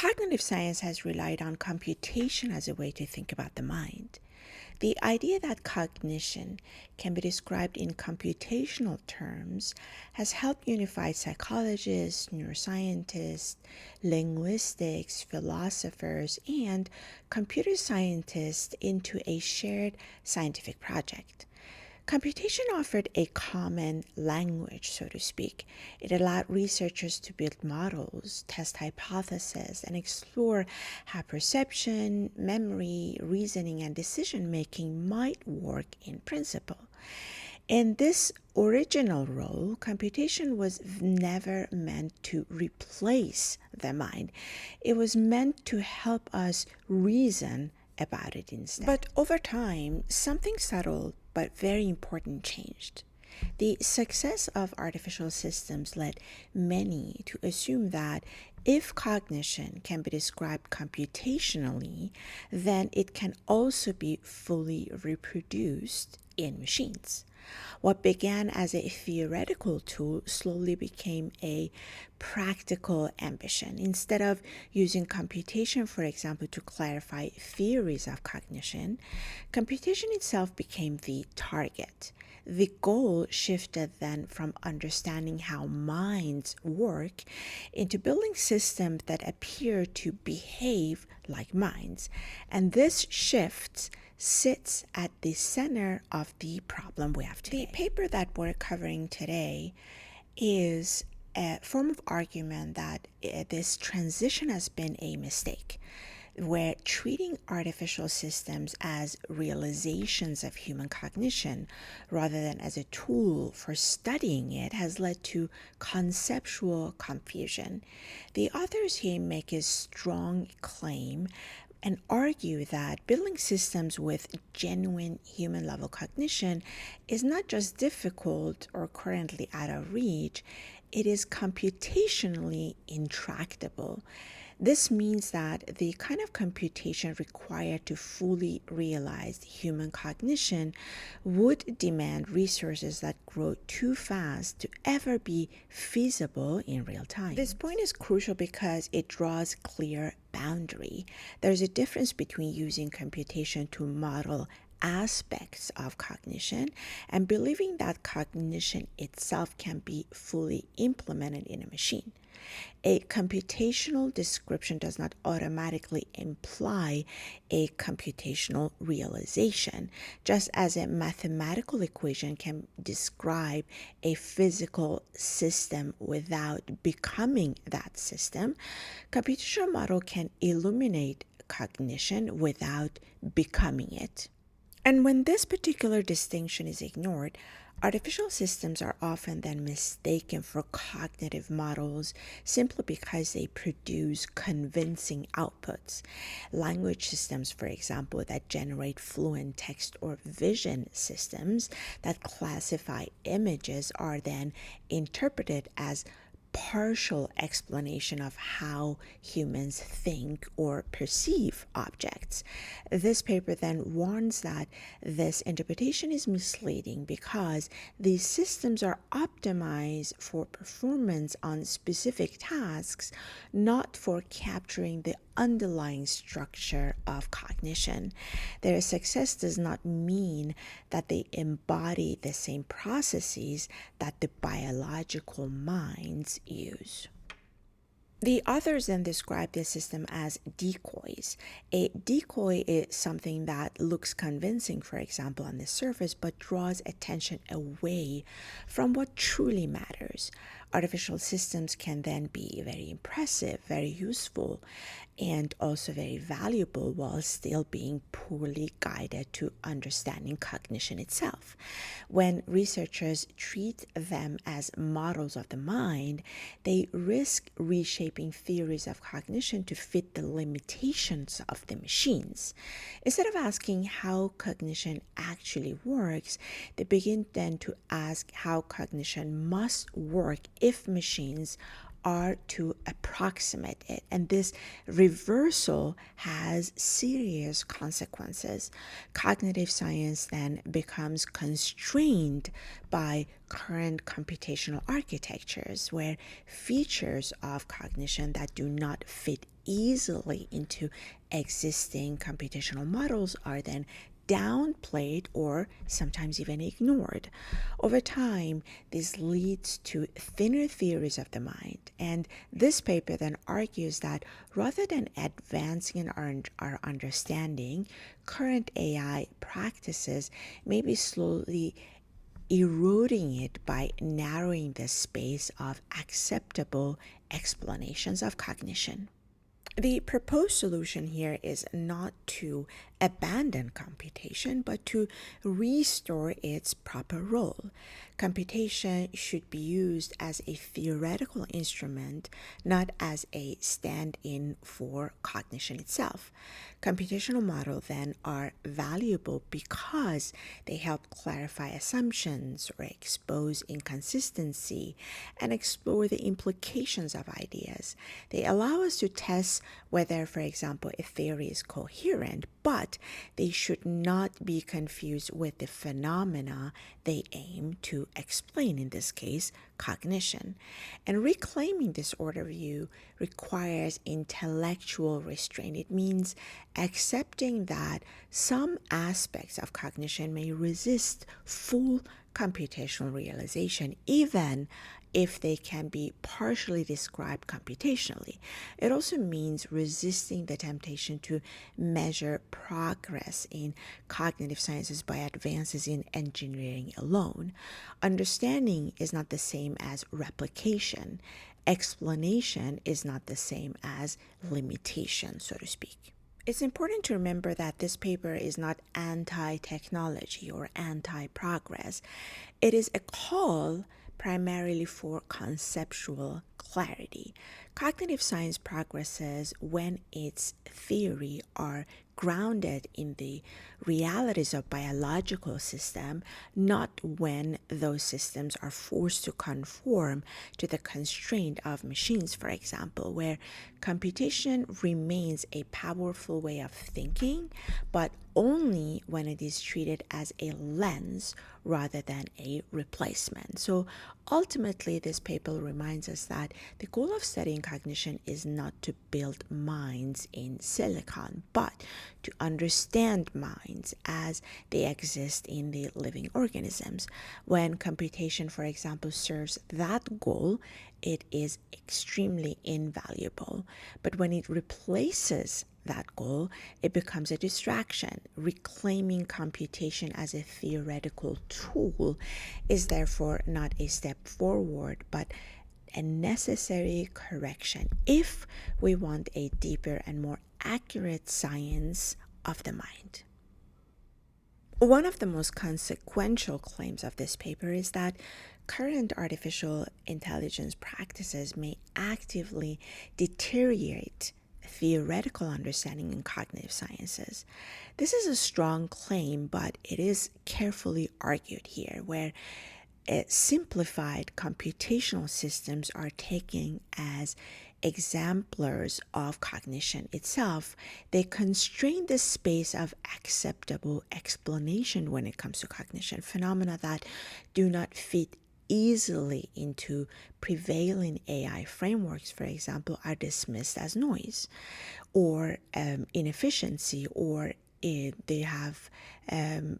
Cognitive science has relied on computation as a way to think about the mind. The idea that cognition can be described in computational terms has helped unify psychologists, neuroscientists, linguistics, philosophers, and computer scientists into a shared scientific project. Computation offered a common language, so to speak. It allowed researchers to build models, test hypotheses, and explore how perception, memory, reasoning, and decision making might work in principle. In this original role, computation was never meant to replace the mind. It was meant to help us reason about it instead. But over time, something subtle but very important changed. The success of artificial systems led many to assume that if cognition can be described computationally, then it can also be fully reproduced in machines. What began as a theoretical tool slowly became a practical ambition. Instead of using computation, for example, to clarify theories of cognition, computation itself became the target. The goal shifted then from understanding how minds work into building systems that appear to behave like minds. And this shift sits at the center of the problem we have today. The paper that we're covering today is a form of argument that this transition has been a mistake, where treating artificial systems as realizations of human cognition rather than as a tool for studying it has led to conceptual confusion. The authors here make a strong claim and argue that building systems with genuine human level cognition is not just difficult or currently out of reach, it is computationally intractable. This means that the kind of computation required to fully realize human cognition would demand resources that grow too fast to ever be feasible in real time. This point is crucial because it draws clear boundary. There's a difference between using computation to model aspects of cognition and believing that cognition itself can be fully implemented in a machine. A computational description does not automatically imply a computational realization. Just as a mathematical equation can describe a physical system without becoming that system, computational model can illuminate cognition without becoming it. And when this particular distinction is ignored, artificial systems are often then mistaken for cognitive models simply because they produce convincing outputs. Language systems, for example, that generate fluent text, or vision systems that classify images are then interpreted as partial explanation of how humans think or perceive objects. This paper then warns that this interpretation is misleading because these systems are optimized for performance on specific tasks, not for capturing the underlying structure of cognition. Their success does not mean that they embody the same processes that the biological minds use. The authors then describe this system as decoys. A decoy is something that looks convincing, for example, on the surface, but draws attention away from what truly matters. Artificial systems can then be very impressive, very useful, and also very valuable while still being poorly guided to understanding cognition itself. When researchers treat them as models of the mind, they risk reshaping theories of cognition to fit the limitations of the machines. Instead of asking how cognition actually works, they begin then to ask how cognition must work if machines are to approximate it. And this reversal has serious consequences. Cognitive science then becomes constrained by current computational architectures, where features of cognition that do not fit easily into existing computational models are then downplayed or sometimes even ignored. Over time, this leads to thinner theories of the mind. And this paper then argues that rather than advancing our understanding, current AI practices may be slowly eroding it by narrowing the space of acceptable explanations of cognition. The proposed solution here is not to abandon computation, but to restore its proper role. Computation should be used as a theoretical instrument, not as a stand in for cognition itself. Computational models then are valuable because they help clarify assumptions or expose inconsistency and explore the implications of ideas. They allow us to test whether, for example, a theory is coherent, but they should not be confused with the phenomena they aim to explain, in this case, cognition. And reclaiming this order view requires intellectual restraint. It means accepting that some aspects of cognition may resist full computational realization, even if they can be partially described computationally. It also means resisting the temptation to measure progress in cognitive sciences by advances in engineering alone. Understanding is not the same as replication. Explanation is not the same as limitation, so to speak. It's important to remember that this paper is not anti-technology or anti-progress. It is a call primarily for conceptual clarity. Cognitive science progresses when its theory are grounded in the realities of biological system, not when those systems are forced to conform to the constraint of machines, for example, where computation remains a powerful way of thinking, but only when it is treated as a lens rather than a replacement. So ultimately, this paper reminds us that the goal of studying cognition is not to build minds in silicon, but to understand minds as they exist in the living organisms. When computation, for example, serves that goal, it is extremely invaluable. But when it replaces that goal, it becomes a distraction. Reclaiming computation as a theoretical tool is therefore not a step forward, but a necessary correction if we want a deeper and more accurate science of the mind. One of the most consequential claims of this paper is that current artificial intelligence practices may actively deteriorate theoretical understanding in cognitive sciences. This is a strong claim, but it is carefully argued here, where simplified computational systems are taken as exemplars of cognition itself. They constrain the space of acceptable explanation when it comes to cognition. Phenomena that do not fit easily into prevailing AI frameworks, for example, are dismissed as noise or inefficiency, or they have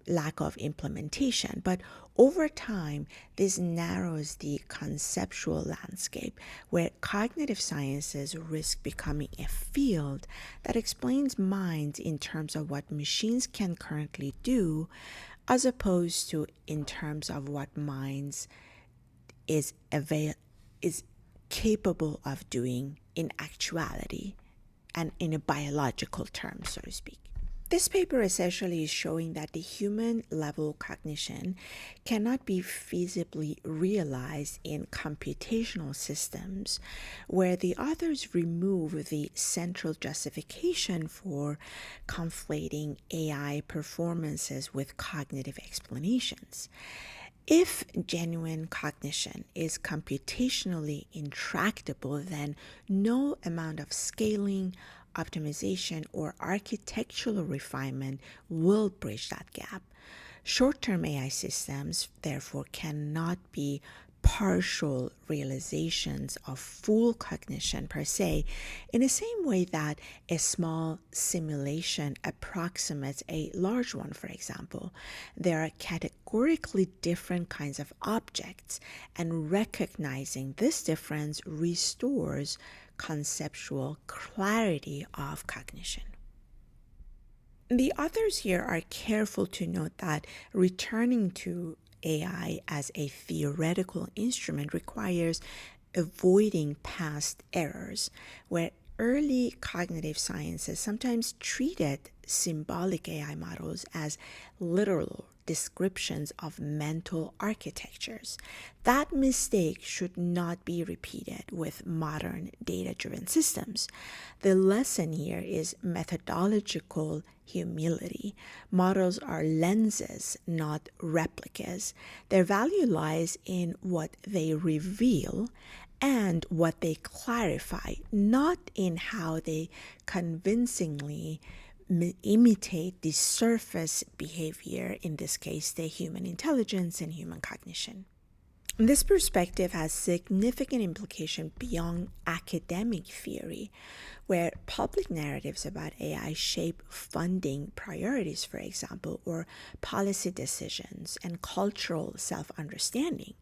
lack of implementation. But over time, this narrows the conceptual landscape, where cognitive sciences risk becoming a field that explains minds in terms of what machines can currently do, as opposed to in terms of what minds is capable of doing in actuality and in a biological term, so to speak. This paper essentially is showing that the human level cognition cannot be feasibly realized in computational systems, where the authors remove the central justification for conflating AI performances with cognitive explanations. If genuine cognition is computationally intractable, then no amount of scaling, optimization, or architectural refinement will bridge that gap. Short-term AI systems, therefore, cannot be partial realizations of full cognition per se, in the same way that a small simulation approximates a large one, for example. There are categorically different kinds of objects, and recognizing this difference restores conceptual clarity of cognition. The authors here are careful to note that returning to AI as a theoretical instrument requires avoiding past errors, where early cognitive sciences sometimes treated symbolic AI models as literal descriptions of mental architectures. That mistake should not be repeated with modern data-driven systems. The lesson here is methodological humility. Models are lenses, not replicas. Their value lies in what they reveal and what they clarify, not in how they convincingly imitate the surface behavior, in this case, the human intelligence and human cognition. This perspective has significant implication beyond academic theory, where public narratives about AI shape funding priorities, for example, or policy decisions and cultural self-understanding.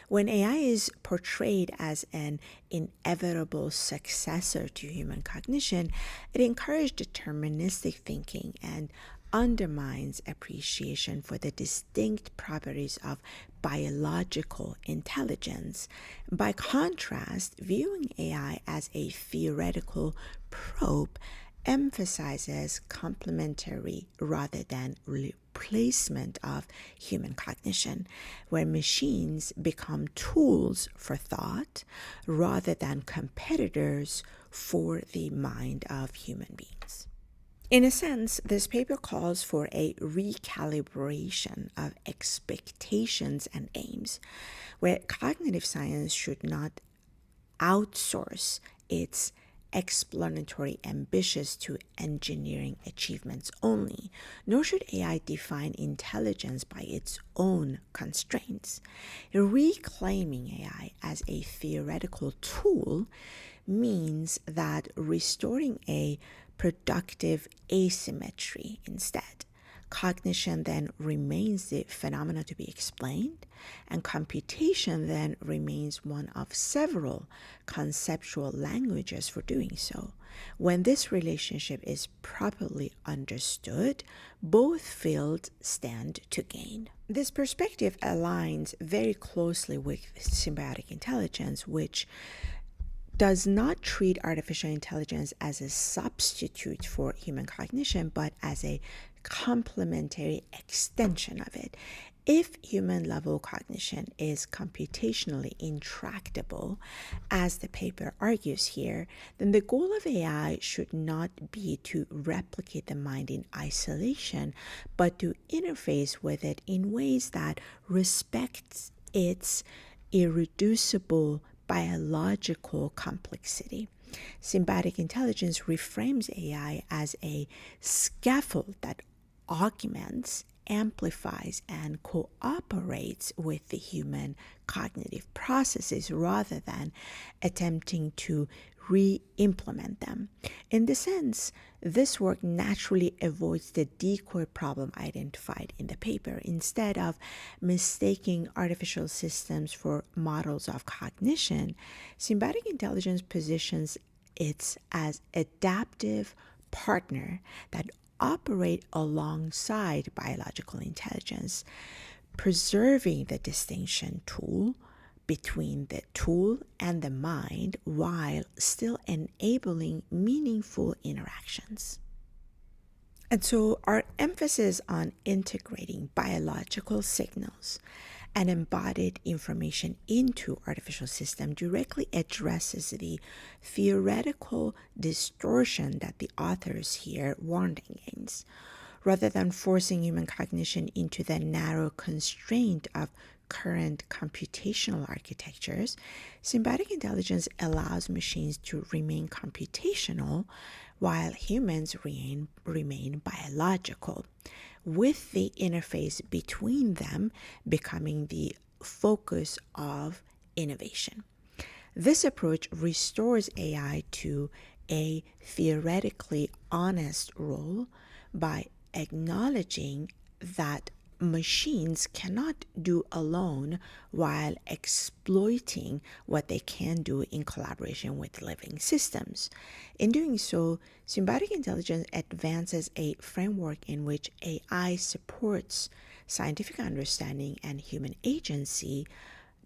When AI is portrayed as an inevitable successor to human cognition, it encourages deterministic thinking and undermines appreciation for the distinct properties of biological intelligence. By contrast, viewing AI as a theoretical probe emphasizes complementary rather than replacement of human cognition, where machines become tools for thought rather than competitors for the mind of human beings. In a sense, this paper calls for a recalibration of expectations and aims, where cognitive science should not outsource its explanatory ambitions to engineering achievements only, nor should AI define intelligence by its own constraints. Reclaiming AI as a theoretical tool means that restoring a productive asymmetry instead. Cognition then remains the phenomena to be explained, and computation then remains one of several conceptual languages for doing so. When this relationship is properly understood, both fields stand to gain. This perspective aligns very closely with symbiotic intelligence, which does not treat artificial intelligence as a substitute for human cognition, but as a complementary extension of it. If human-level cognition is computationally intractable, as the paper argues here, then the goal of AI should not be to replicate the mind in isolation, but to interface with it in ways that respect its irreducible biological complexity. Symbiotic intelligence reframes AI as a scaffold that augments, amplifies, and cooperates with the human cognitive processes rather than attempting to re-implement them. In this sense, this work naturally avoids the decoy problem identified in the paper. Instead of mistaking artificial systems for models of cognition, symbiotic intelligence positions it as adaptive partner that operate alongside biological intelligence, preserving the distinction between the tool and the mind while still enabling meaningful interactions. And so our emphasis on integrating biological signals and embodied information into artificial systems directly addresses the theoretical distortion that the authors here warned against. Rather than forcing human cognition into the narrow constraint of current computational architectures, symbiotic intelligence allows machines to remain computational while humans remain biological, with the interface between them becoming the focus of innovation. This approach restores AI to a theoretically honest role by acknowledging that machines cannot do alone while exploiting what they can do in collaboration with living systems. In doing so, symbiotic intelligence advances a framework in which AI supports scientific understanding and human agency,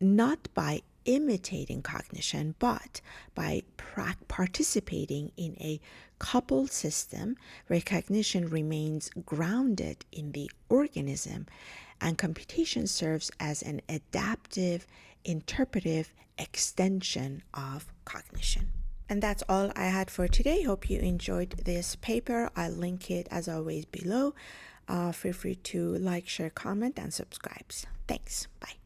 not by imitating cognition, but by participating in a coupled system where cognition remains grounded in the organism and computation serves as an adaptive, interpretive extension of cognition. And that's all I had for today. Hope you enjoyed this paper. I'll link it as always below. Feel free to like, share, comment, and subscribe. Thanks. Bye.